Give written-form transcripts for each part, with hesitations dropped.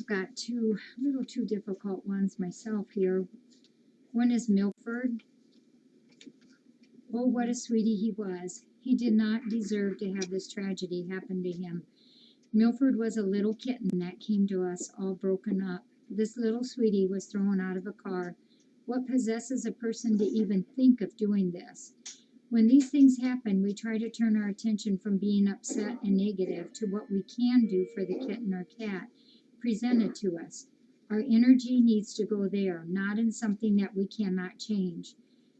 got two little too difficult ones myself here. One is Milford. Oh, what a sweetie he was. He did not deserve to have this tragedy happen to him. Milford was a little kitten that came to us all broken up. This little sweetie was thrown out of a car. What possesses a person to even think of doing this? When these things happen, we try to turn our attention from being upset and negative to what we can do for the kitten or cat presented to us. Our energy needs to go there, not in something that we cannot change.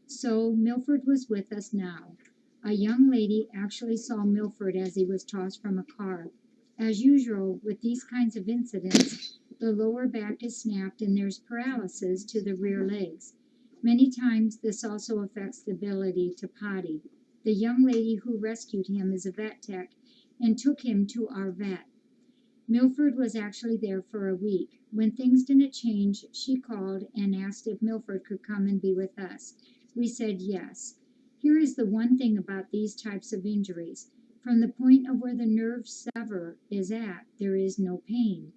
So Milford was with us now. A young lady actually saw Milford as he was tossed from a car. As usual, with these kinds of incidents, the lower back is snapped and there's paralysis to the rear legs. Many times this also affects the ability to potty. The young lady who rescued him is a vet tech and took him to our vet. Milford was actually there for a week. When things didn't change, she called and asked if Milford could come and be with us. We said yes. Here is the one thing about these types of injuries. From the point of where the nerve sever is at, there is no pain.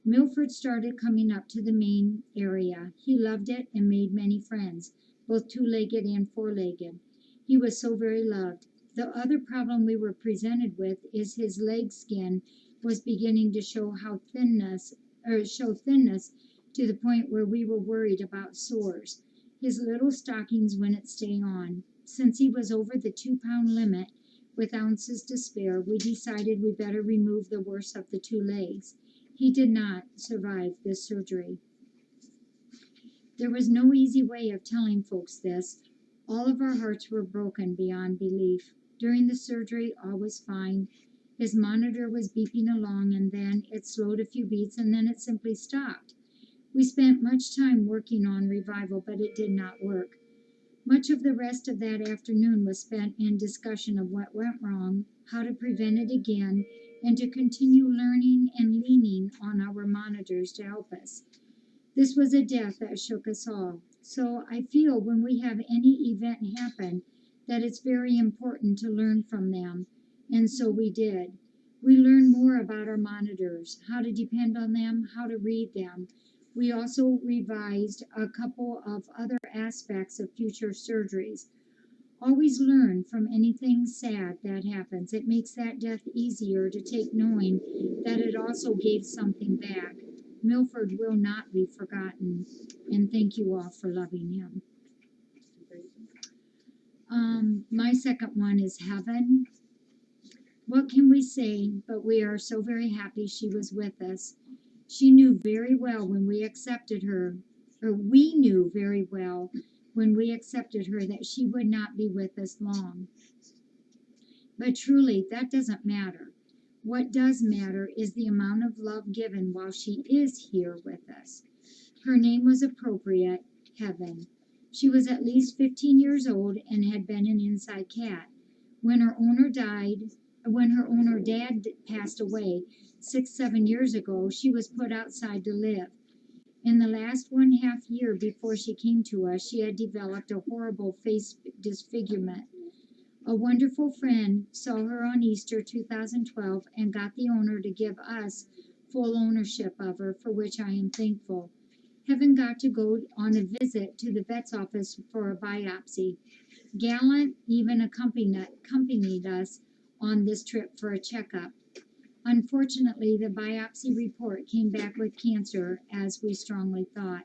Milford started coming up to the main area. He loved it and made many friends, both two-legged and four-legged. He was so very loved. The other problem we were presented with is his leg skin was beginning to show thinness to the point where we were worried about sores. His little stockings wouldn't stay on. Since he was over the 2-pound limit, with ounces to spare, we decided we better remove the worst of the two legs. He did not survive this surgery. There was no easy way of telling folks this. All of our hearts were broken beyond belief. During the surgery, all was fine. His monitor was beeping along, and then it slowed a few beats, and then it simply stopped. We spent much time working on revival, but it did not work. Much of the rest of that afternoon was spent in discussion of what went wrong, how to prevent it again, and to continue learning and leaning on our monitors to help us. This was a death that shook us all. So I feel when we have any event happen that it's very important to learn from them. And so we did. We learned more about our monitors, how to depend on them, how to read them. We also revised a couple of other aspects of future surgeries. Always learn from anything sad that happens. It makes that death easier to take, knowing that it also gave something back. Milford will not be forgotten, and thank you all for loving him. My second one is Heaven. What can we say, but we are so very happy she was with us. She knew very well when we accepted her, or we knew very well when we accepted her that she would not be with us long. But truly, that doesn't matter. What does matter is the amount of love given while she is here with us. Her name was appropriate, Heaven. She was at least 15 years old and had been an inside cat. When her owner dad passed away 6-7 years ago, she was put outside to live. In the last 1/2 year before she came to us, she had developed a horrible face disfigurement. A wonderful friend saw her on Easter 2012 and got the owner to give us full ownership of her, for which I am thankful. Heaven got to go on a visit to the vet's office for a biopsy. Gallant even accompanied us on this trip for a checkup. Unfortunately, the biopsy report came back with cancer, as we strongly thought.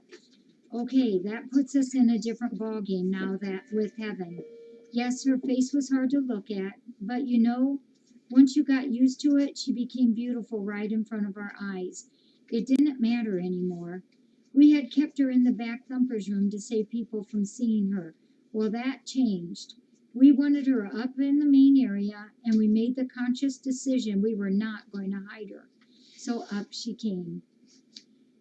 Okay, that puts us in a different ballgame now that with Heaven. Yes, her face was hard to look at, but you know, once you got used to it, she became beautiful right in front of our eyes. It didn't matter anymore. We had kept her in the back thumper's room to save people from seeing her. Well, that changed. We wanted her up in the main area, and we made the conscious decision we were not going to hide her. So up she came.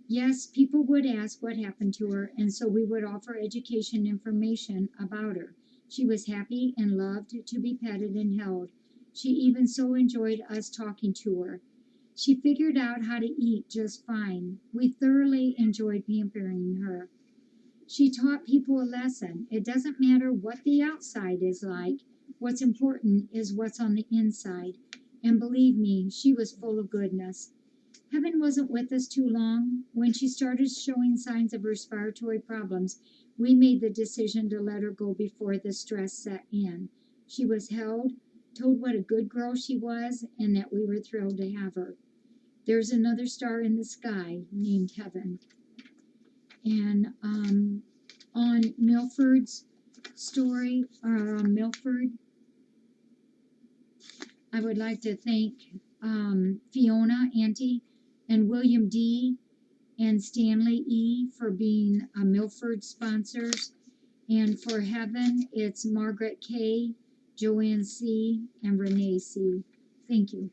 Yes, people would ask what happened to her, and so we would offer education information about her. She was happy and loved to be petted and held. She even so enjoyed us talking to her. She figured out how to eat just fine. We thoroughly enjoyed pampering her. She taught people a lesson. It doesn't matter what the outside is like. What's important is what's on the inside. And believe me, she was full of goodness. Heaven wasn't with us too long. When she started showing signs of respiratory problems, we made the decision to let her go before the stress set in. She was held, told what a good girl she was, and that we were thrilled to have her. There's another star in the sky named Heaven. And on Milford's story, Milford, I would like to thank Fiona, Auntie, and William D. and Stanley E. for being Milford sponsors. And for Heaven, it's Margaret K., Joanne C., and Renee C. Thank you.